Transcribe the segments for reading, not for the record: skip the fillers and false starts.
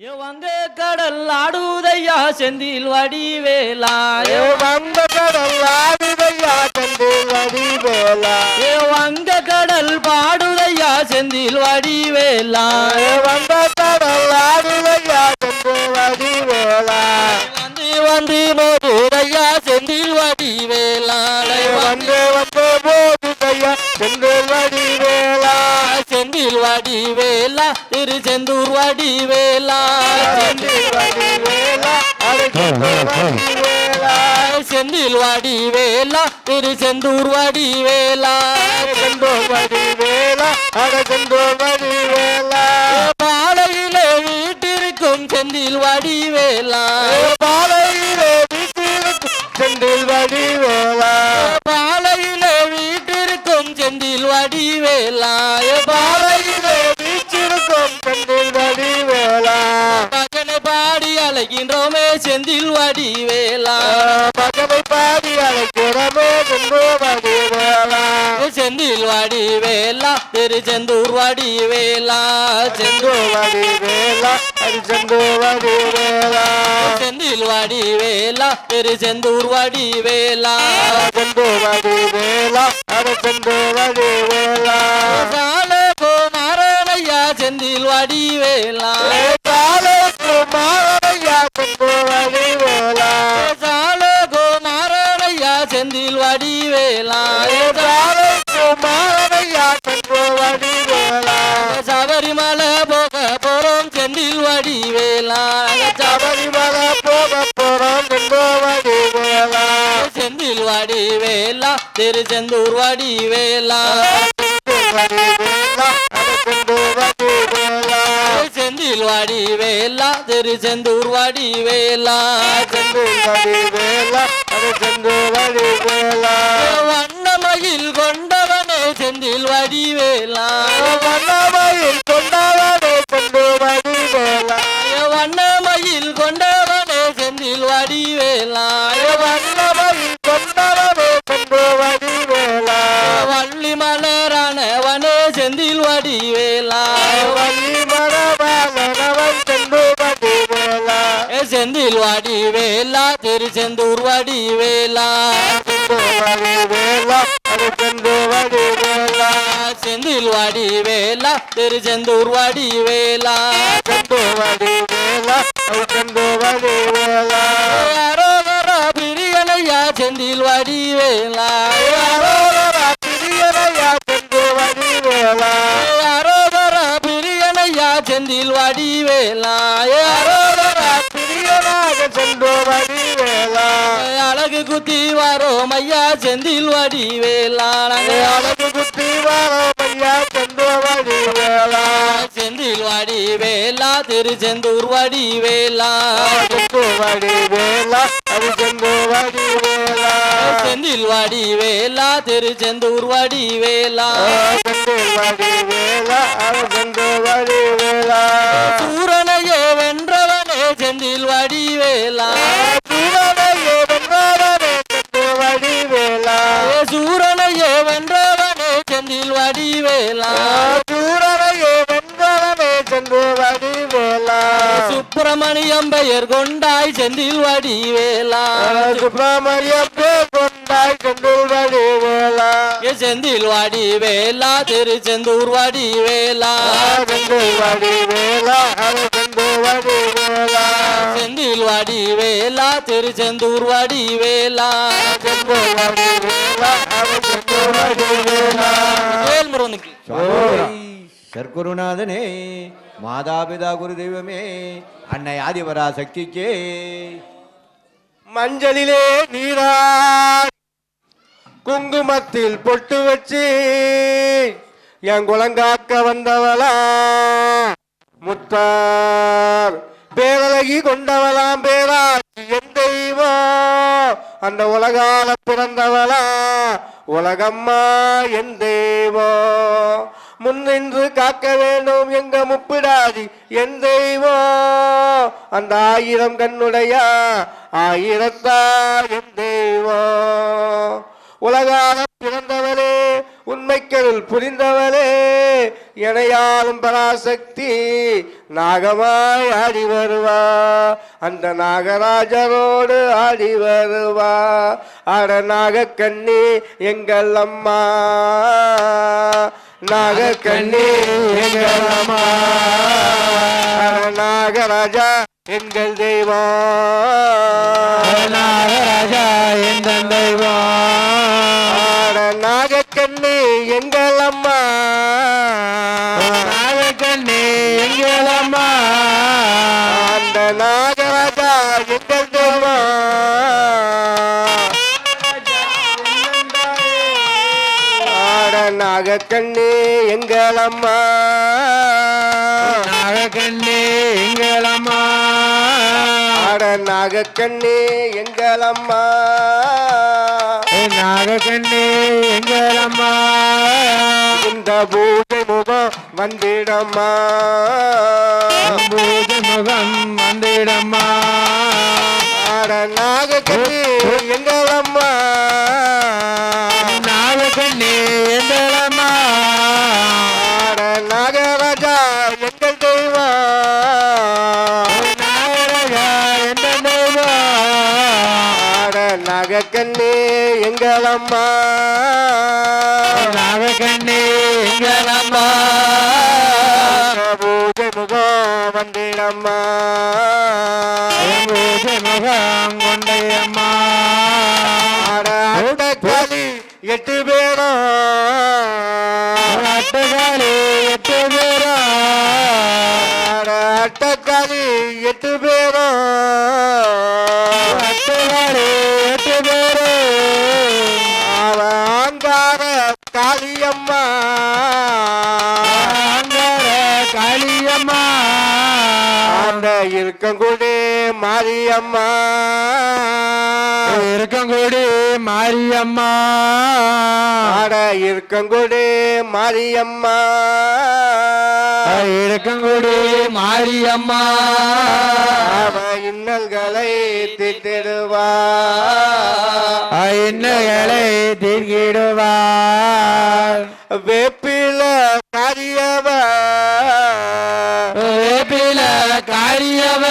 வங்க கடல் ஆடுதையா செந்தில் வடிவேலா வங்க கடல் ஆடுதையா செந்தில் வடிவேலா வங்க கடல் பாடுதையா செந்தில் வடிவேலா வங்க கடல் ஆடுதையா செந்தில் வடிவேலா வந்து வந்து மோதுதையா செந்தில் வடிவேலா வந்து வந்து போதுதையா செந்தில் வடிவேலா செந்தில் வடிவேலா திருச்செந்தூர் வடிவேலா செந்தில் வடிவேலா செந்தில் வடிவேலா திருச்செந்தூர் வடிவேலா செந்தூர் வடிவேலா செந்தூர் வடிவேலா பாலையிலே வீட்டிற்கும் செந்தில் வடிவேலா பாலையிலே வீட்டிற்கும் செந்தில் வடிவேலா பாலையிலே வீட்டிற்கும் செந்தில் வடிவேலா பாலையிலே வீச்சிருக்கும் செந்தில் வடிவேலா மகனை பாடி அழைக்கின்றோமே செந்தில் வடிவேலா மகனை பாடி அழைக்கிறோமே செந்தூர் வடிவேலா செந்தில் வடிவேலா திருச்செந்தூர் வடிவேலா செந்தூர் வடிவேலா செந்தூர் வடிவேலா செந்தில் வடிவேலா திருச்செந்தூர் வடிவேலா செந்தூர் வடிவேலா செந்தூர் வடிவேலா குமாரனையா செந்தில் வடிவேலா குமாரனையா செந்தூர் வடிவேலா குமாரனையா செந்தில் வடிவேலா குமாரனையா செந்தூர் வடிவேலா சபரிமலை போக போறோம் செந்தில் வடிவேலா சபரிமலை போக போறோம் செந்தூர் வடிவேலா செந்தில் வடிவேலா திருச்செந்தூர் வடிவேலா செந்தில் வடிவேலா திருச்செந்தூர் வடிவேலா வண்ணமயில் கொண்டவனே செந்தில் வடிவேலா வண்ணமயில் கொண்டவனே செந்தில் வடிவேலா வண்ணமயில் கொண்டவனே செந்தில் வடிவேலா வண்ணமயில் கொண்டவனே செந்தில் வடிவேலா வள்ளி மலரானவனே செந்தில் வடிவேலா வள்ளி மரபாலனவன் செந்தில் வடிவேலா செந்தில் வடிவேலா திருச்செந்தூர் வடிவேலா வடிவேலா செந்தில் வடிவேலா செந்தில் வடிவேலா திருச்செந்தூர் வடிவேலா செந்தில் வடிவேலா செந்தில் வடிவேலா அரோகரா பிரியனையா செந்தில் வடிவேலா அரோகரா பிரியனையா செந்தில் வடிவேலா அரோகரா பிரியனையா செந்தில் வடிவேலா அரோகரா பிரியனாக செந்தில் வடிவேலா அழகு குத்தி வரோம் ஐயா செந்தில் வடிவேலா அழகு குத்தி வரோமையா செந்தில் வடிவேலா செந்தில் வடிவேலா திருச்செந்தூர் வடிவேலா செந்தில் வடிவேலா செந்தில் வடிவேலா செந்தில் வடிவேலா திருச்செந்தூர் வடிவேலா செந்தில் வடிவேலா செந்தில் வடிவேலா சூரனையே வென்றவனே செந்தில் வடிவேலா சூரனையே வென்றவனே செந்தில் வடிவேலா சூரனையே வென்றவனே செந்தில் வடிவேலா சூரனையே வென்றவனே செந்தில் வடிவேலா சுப்பிரமணியம் பெயர் கொண்டாய் செந்தில் வடிவேலா சுப்பிரமணியம் பேர் கொண்டாய் செந்தில் வடிவேலா செந்தில் வடிவேலா திருச்செந்தூர் வடிவேலா செந்தில் வடிவேலா செந்தில் வடிவேலா செந்தில் வடிவேலா திருச்செந்தூர் வடிவேலா செந்தில் வடிவேலா செந்தில் வடிவேலா வேல்முருகனுக்கு சர்க்குருநாதனே மாதாபிதா குரு தெய்வமே அன்னை ஆதிபரா சக்திக்கே மஞ்சளிலே நீரா குங்குமத்தில் பொட்டு வச்சு என் குலங்காக்க வந்தவளா முத்தார் பேரழகி கொண்டவளாம் பேராட்சி என் தெய்வம் அந்த உலகால பிறந்தவளா உலகம்மா என் தெய்வம் முன்னின்று காக்க வேண்டும் எங்க முப்பிடாதி என் தெய்வம் அந்த 1000 கண்ணுடையா 1000 என் தெய்வம் உலகால பிறந்தவளே உண்மைக்கருள் புரிந்தவளே எனையாளும் பராசக்தி நாகமாய் ஆடி வருவா அந்த நாகராஜரோடு ஆடி வருவா ஆட நாகக்கண்ணி எங்கள் அம்மா நாகக்கண்ணி எங்கள் அம்மா ஆட நாகராஜா எங்கள் தெய்வம் நாகராஜா எங்கள் தெய்வம் நாகக்கண்ணி எங்கள் அம்மா நாகக்கண்ணி எங்கள் அம்மா அந்த நாகராஜா எங்கள் தெய்வம் நாகக்கண்ணி எங்கள் அம்மா நாகக்கண்ணி எங்கள் அம்மா நாகக்கண்ணி எங்கள் அம்மா நாகக்கண்ணி எங்கள் அம்மா இந்த பூஜை முகம் வந்திடம்மா பூஜை முகம் வந்திடம்மா நாகக்கண்ணி எங்கள் அம்மா நாகக்கண்ணி எங்கள் அம்மா நாகராஜா எங்கள் தெய்வம் நாகராஜா எங்கள் தெய்வம் நாகக்கண்ணி எங்கள் அம்மா நாகக்கண்ணி எங்கள் அம்மா பூஜை முகம் வந்திடம்மா பூஜை முகம் கொண்டையம்மா அட்டக்காளி 8 பேரும் அட்டகாளி 8 பேரும் அட்டக்காளி 8 பேரும் அட்டகாளி 8 பேரும் ஆங்கார காளியம்மா காளியம்மா அந்த இருக்கங்குடி மாரியம்மா இருக்கங்குடி மாரியம்மா ஆட இருக்கங்குடி மாரியம்மா இருக்கங்குடி மாரியம்மா அவ இன்னல்களை தீர்த்திடுவா இன்னல்களை தீர்க்கிடுவார் வேப்பில காரியவ வேப்பில காரியவ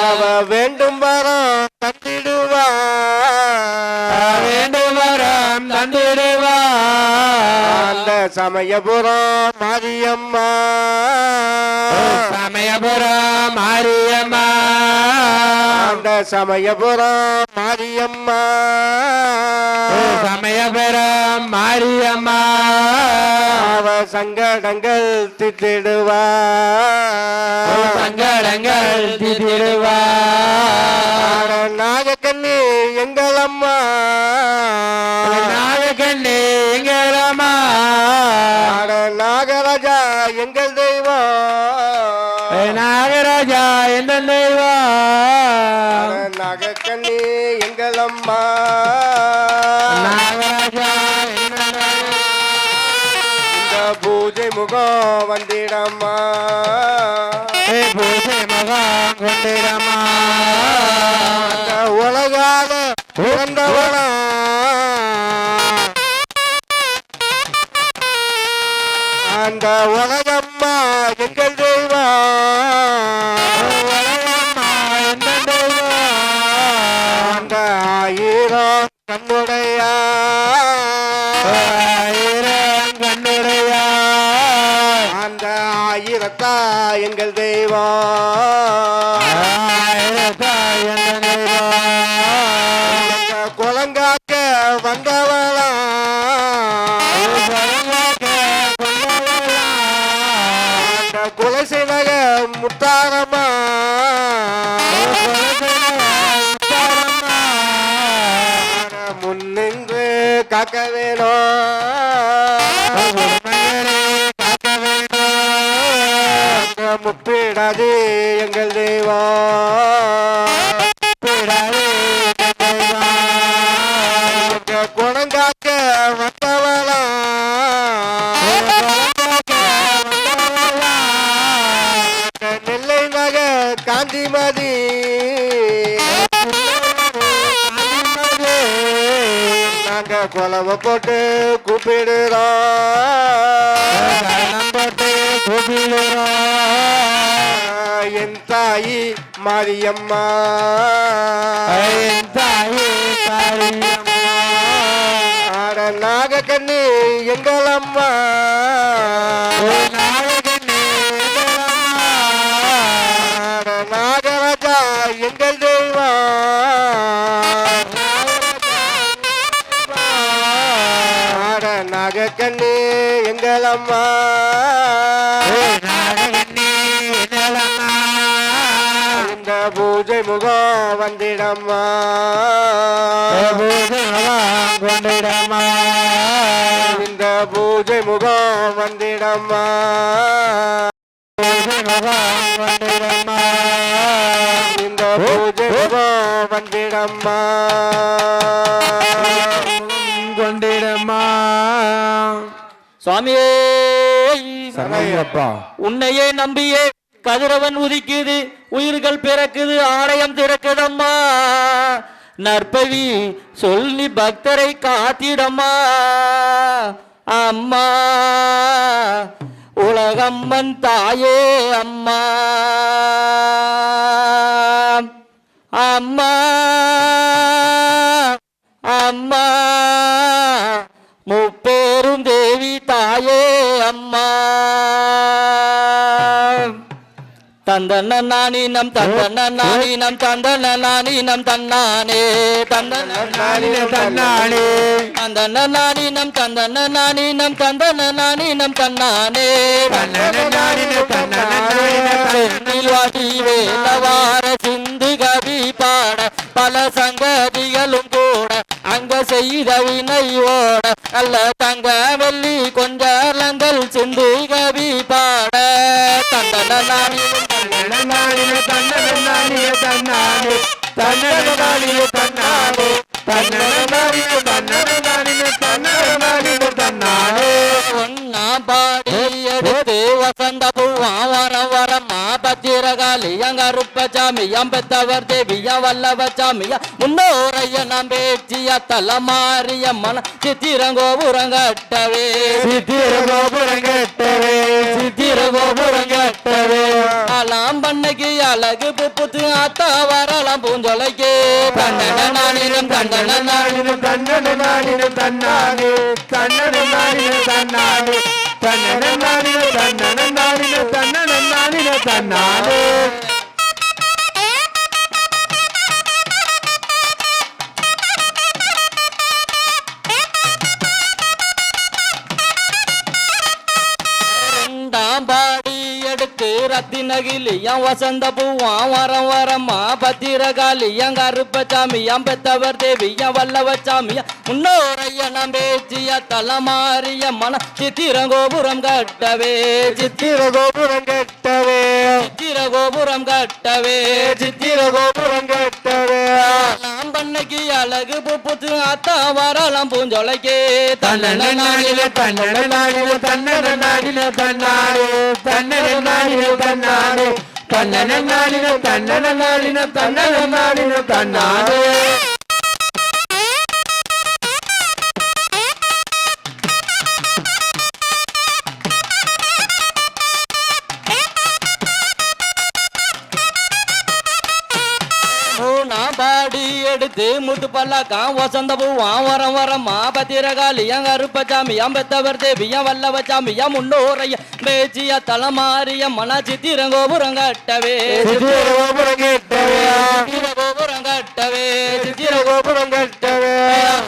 அவ வேண்டும் வரம் தந்திடுவா வேண்டும் வரம் தந்திடுவார் அந்த சமயபுரம் மாரியம்மா சமயபுரம் மாரியம்மா அந்த சமயபுரம் மாரியம்மா சமயபுரம் மாரியம்மா அவ சங்கடங்கள் திட்டிடுவா சங்கடங்கள் தீர்த்திடுவார் நாகக்கண்ணி எங்கள் அம்மா நாகக்கண்ணி எங்கள் அம்மா நாகராஜா எங்கள் தெய்வம் நாகராஜா எந்த தெய்வம் நாகக்கண்ணி எங்கள் அம்மா நாகராஜா இந்த பூஜை முகம் வந்திடம்மா பூஜை முகம் கொண்டிடம்மா அந்த உலகாத பிறந்தவனா அந்த உலகம்மா எங்கள் தெய்வம் உலகம்மா எந்த தெய்வம் அந்த 1000 கண்ணுடையா ஆயிரம் கண்ணுடையா அந்த 1000 எங்கள் தெய்வம் ஆயிரத்தாய் எந்த தெய்வம் அந்த குலங்காக்க வந்தவளா அந்த குலசினக முத்தாரமா முன்னின்று காக்க வேணும் முப்பிடாது எங்கள் தெய்வம் குணங்காக்க வந்தவளா நெல்லை நகர் காந்திமதி நாங்க குலவ போட்டு கூப்பிடுறோம் போட்டு கூப்பிடுறோம் என் தாயி மாரியம்மா தாயே காரியம்மா ஆட நாகக்கண்ணி எங்கள் அம்மா நாகக்கண்ணி ஆட நாகராஜா எங்கள் தெய்வம் ஆட நாகக்கண்ணி எங்கள் அம்மா இந்த பூஜை முகம் வந்திடம்மா கொண்டிடமா இந்த பூஜை முகம் வந்திடம்மா கொண்டிடமா இந்த பூஜை முகம் வந்திடம்மா கொண்டிடமா சுவாமியே சரணப்பா உன்னையே நம்பியே கதிரவன் உதிக்குது உயிர்கள் பிறக்குது ஆலயம் திறக்குதம்மா நற்பவி சொல்லி பக்தரை காத்திடம்மா அம்மா உலகம்மன் தாயே அம்மா அம்மா அம்மா முப்பேரும் தேவி தாயே அம்மா தந்தன நானினம் தந்தன நானினம் தந்தன நானினம் தன்னானே தந்தன நானினம் தன்னானே தந்தன நானினம் தந்தன நானினம் தந்தன நானினம் தன்னானே தன்னன நானினம் தன்னன நானினம் வாடி வேலவார சிந்து கவி பாட பல சங்கதிகளும் கூட அங்க செய்த வினையோட அல்ல தங்க வெள்ளி கொஞ்சலங்கள் சிந்து கவி பாட தந்தன நானினம் நானினம் தன்னன நானினம் தன்னானே தன்னன நானினம் தன்னானே தன்னன நானினம் தன்னன நானினம் தன்னன நானினம் தன்னானே ஒன்னா பாடி எடுத்து வசந்த பூவா வரம் வரமா பத்திரகாளியங்க ருப்பச்சாமியம் பெத்தவர் தேவியா வல்லவச்சாமியா முன்னோரைய நாம் பேச்சிய தலமாரிய மன சித்திரங்கோபுரங்கட்டவே சித்திரகோபுரங்கட்டவே சித்திரகோபுரங்கட்டவே அலாம் பண்ணைக்கு அழகு புப்புத்து ஆத்தா வரலாம் பூஞ்சொலைக்கு தண்டன நானினம் தண்டன நானினம் தன்னன நானினம் தன்னானே தன்னன நானினம் தன்னானே தன்னன நானினம் தன்னன நானினம் தன்னன நானினம் தன்னானே பாடி எடுத்து ரத்தினகிலியம் வசந்த பூவாம் வரம் வரமா பத்திரகாளியம் கருப்பச்சாமியம் பெத்தவர் தேவியம் வல்லவச்சாமியம் முன்னோரைய நாம் பேச்சிய தலமாரிய மன சித்திரகோபுரம் கட்டவே சித்திரகோபுரம் கட்டவே சித்திரகோபுரம் கட்டவே சித்திரகோபுரம் கட்டவே நாம் பண்ணைக்கு அழகு புப்புத்து அத்தா வரலாம் பூஞ்சொலைக்கு தன்னன நானினம் தன்னன நானினம் தன்னன நானினம் தன்னானே தன்னன நானினம் தன்னானே தன்னன நானினம் தன்னன நானினம் தன்னன நானினம் தன்னானே பாடி எடுத்து முத்து பல்லாக்காம் வசந்த பூவாம் வரம் வரமா பத்திரகாளியம் கருப்பச்சாமியம் பெத்தவர் தேவியம் வல்லவச்சாமியம் முன்னோரைய பேச்சிய தலமாரிய மன சித்திரங்கோபுரம் கட்டவே சித்திரகோபுரம் கட்டவே சித்திரகோபுரம் கட்டவே சித்திரகோபுரம் கட்டவே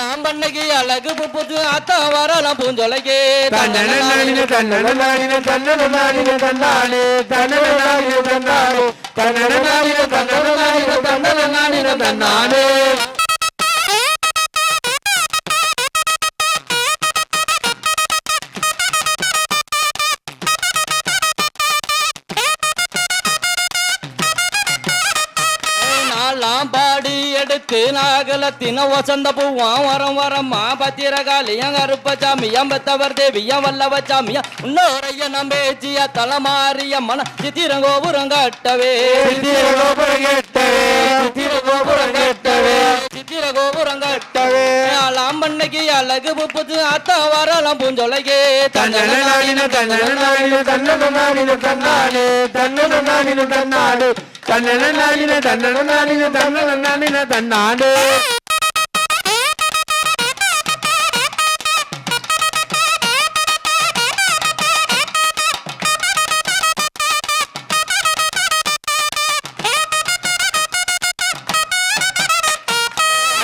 நாம் பண்ணைக்கு அழகு புப்புத்து அத்தா வரலாம் பூஞ்சொலைக்கு தன்னன நானினம் தன்னன நானினம் தன்னன நானினம் தன்னானே தன்னன நானினம் தன்னானே தன்னன நானினம் தன்னன நானினம் தன்னன நானினம் தன்னானே நாலாம் பாடி எடுத்து நாகலத்தின வசந்த பூவாம் வரம் வரமா பத்திரகாளியம் கருப்பச்சாமியம் பெத்தவர் தேவியம் வல்லவச்சாமியம் முன்னோரைய நம்பேச்சிய தலமாரிய மன சித்திரங்கோபுரம் கட்டவே சித்திரகோபுரம் கட்டவே சித்திரகோபுரம் கட்டவே சித்திர கோபுரம் கட்டவே கட்டலாம் பண்ணைக்கு அழகு புப்புது அத்தா வரலாம் பூஞ்சொலைக்கு தன்னன நானின தன்னன நானின தன்னன நானின தன்னானே தன்னன நானின தன்னானே தன்னன நானின தன்னன நானின தன்னன நானின தன்னானே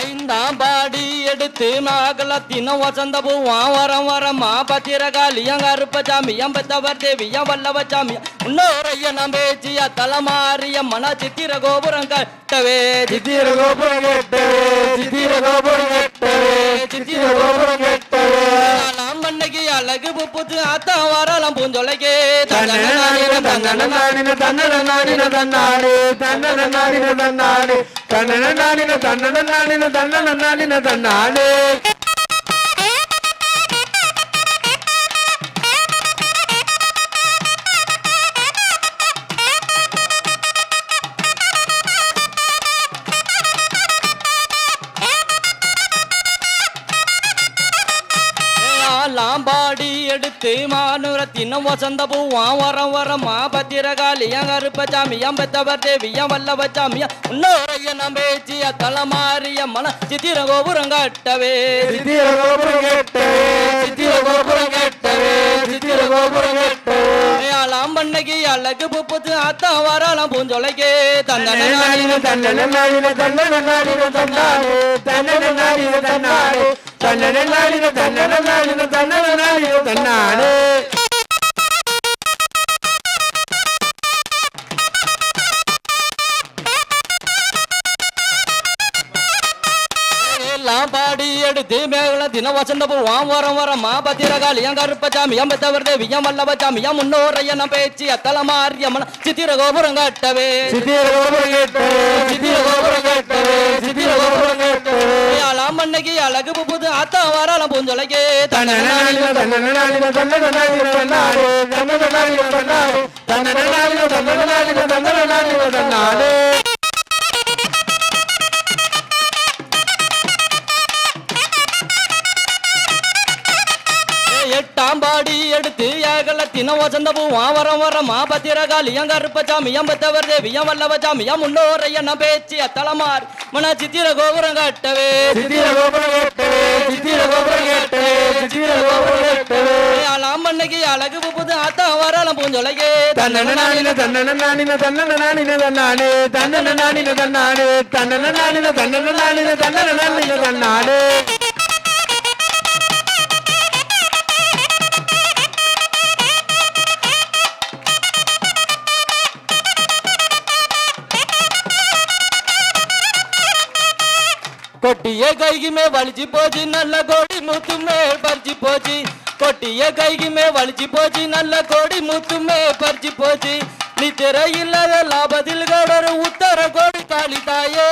ஐந்தாம் பாடி எடுத்து நாகலத்தினம் வசந்த பூவான் வரம் வரமா பத்திரகாளியம் கருப்பசாமியம் பெத்தவர் தேவியம் வல்லவச்சாமியம் முன்னோரையனம் பேச்சிய தலமாறிய மன சித்திர கோபுரம் கட்டவே சித்திர கோபுரம் கட்டவே சித்திர கோபுரம் கட்டவே சித்திர கோபுரம் கட்டவே பண்ணைக்கு அழகு புப்புது அத்தா வரலாம் பூஞ்சொலைக்கு தன்னன நானின தன்னன நானின தன்னன நானின தன்னானே தன்னன நானின தன்னானே தன்னன நானின தன்னன நானின தன்னன நானின தன்னானே லாம்பாடி எடுத்து மானுரத்தினம் வசந்த பூவான் வரம் வரமா பத்திரகாளியம் கருப்பசாமியம் பெத்தவர் தேவியம் வல்லவச்சாமியம் முன்னோரையனம் பேச்சிய தலமாறிய மன சித்திர கோபுரம் கட்டவே சித்திர கோபுரம் கட்டவே சித்திர கோபுரம் கட்டவே சித்திர கோபுரம் கட்டவே லாம் பண்ணைக்கு அழகு புப்புது அத்தா வரலாம் பூஞ்சொலைக்கு தன்னன நானின தன்னன நானின தன்னன நானின தன்னானே தன்னன நானின தன்னானே தன்னன நானின தன்னன நானின தன்னன நானின தன்னானே பாடி எடுத்து மேகல தின வசந்த பூவான் வரம் வரமா பத்திரகாளியம் கருப்பசாமியம் பெத்தவர் தேவியம் வல்லவச்சாமியம் முன்னோரையனம் பேச்சி அத்தலமாரியம்மன் சித்திர கோபுரம் கட்டவே சித்திர கோபுரம் கட்டவே சித்திர கோபுரம் கட்டவே சித்திர கோபுரம் கட்டவே லாம் பண்ணைக்கு அழகு புப்புது அத்தா வரலாம் பூஞ்சொலைக்கு தன்னன நானின தன்னன நானின தன்னன நானின தன்னானே தன்னன நானின தன்னானே தன்னன நானின தன்னன நானின தன்னன நானின தன்னானே எட்டாம் பாடி எடுத்து ஏகலத்தினம் வசந்த பூவான் வரம் வரமா பத்திரகாளியம் கருப்பசாமியம் பெத்தவர் தேவியம் வல்லவச்சாமியம் முன்னோரையனம் பேச்சி அத்தலமார் மன சித்திர கோபுரம் கட்டவே சித்திர கோபுரம் கட்டவே சித்திர கோபுரம் கட்டவே சித்திர கோபுரம் கட்டவே லாம் பண்ணைக்கு அழகு புப்புது அத்தா வரலாம் பூஞ்சொலைக்கு தன்னன நானின தன்னன நானின தன்னன நானின தன்னானே தன்னன நானின தன்னானே தன்னன நானின தன்னன நானின தன்னன நானின தன்னானே கொட்டிய கைக்கு மே வலிச்சு போச்சு நல்ல கோடி முத்துமே பறிச்சு போச்சு கொட்டிய கைக்கு மே வலிச்சு போச்சு நல்ல கோடி முத்துமே பறிச்சு போச்சு நித்திர இல்லாத லாபத்தில் கடறு உத்தர கோடி காளி தாயே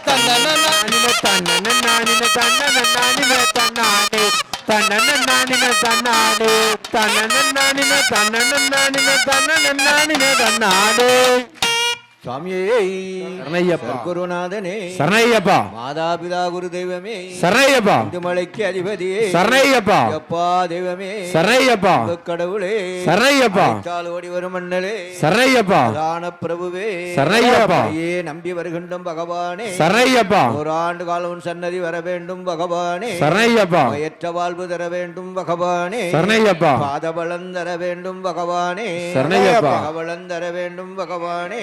தன்னன நானின தன்னன நானின தன்னன நானின தன்னானே தன்னன நானின தன்னானே தன்னன நானின தன்னன நானின தன்னன நானின தன்னானே சுவாமியே சரணையப்பா குருநாதனே சரணையப்பா மாதாபிதா குரு தெய்வமே சரணையப்பா மலைக்கு அதிபதியே சரணையப்பா அப்பா தெய்வமே சரணையப்பா கடவுளே சரணையப்பா கால் ஓடி வரும் மண்ணலே சரணையப்பா தான பிரபுவே சரணையப்பா ஏ நம்பி வருகின்றோம் பகவானே சரணையப்பா ஓராண்டு காலம் சன்னதி வர வேண்டும் பகவானே சரணையப்பா பயற்ற வாழ்வு தர வேண்டும் பகவானே சரணையப்பா பாதபலம் தர வேண்டும் பகவானே சரணையப்பா பகவலம் தர வேண்டும் பகவானே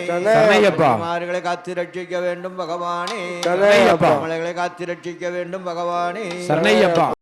சரணையப்பா மார்களை காத்து ரட்சிக்க வேண்டும் பகவானே சரணையப்பா மலைகளை காத்து ரட்சிக்க வேண்டும் பகவானே சரணையப்பா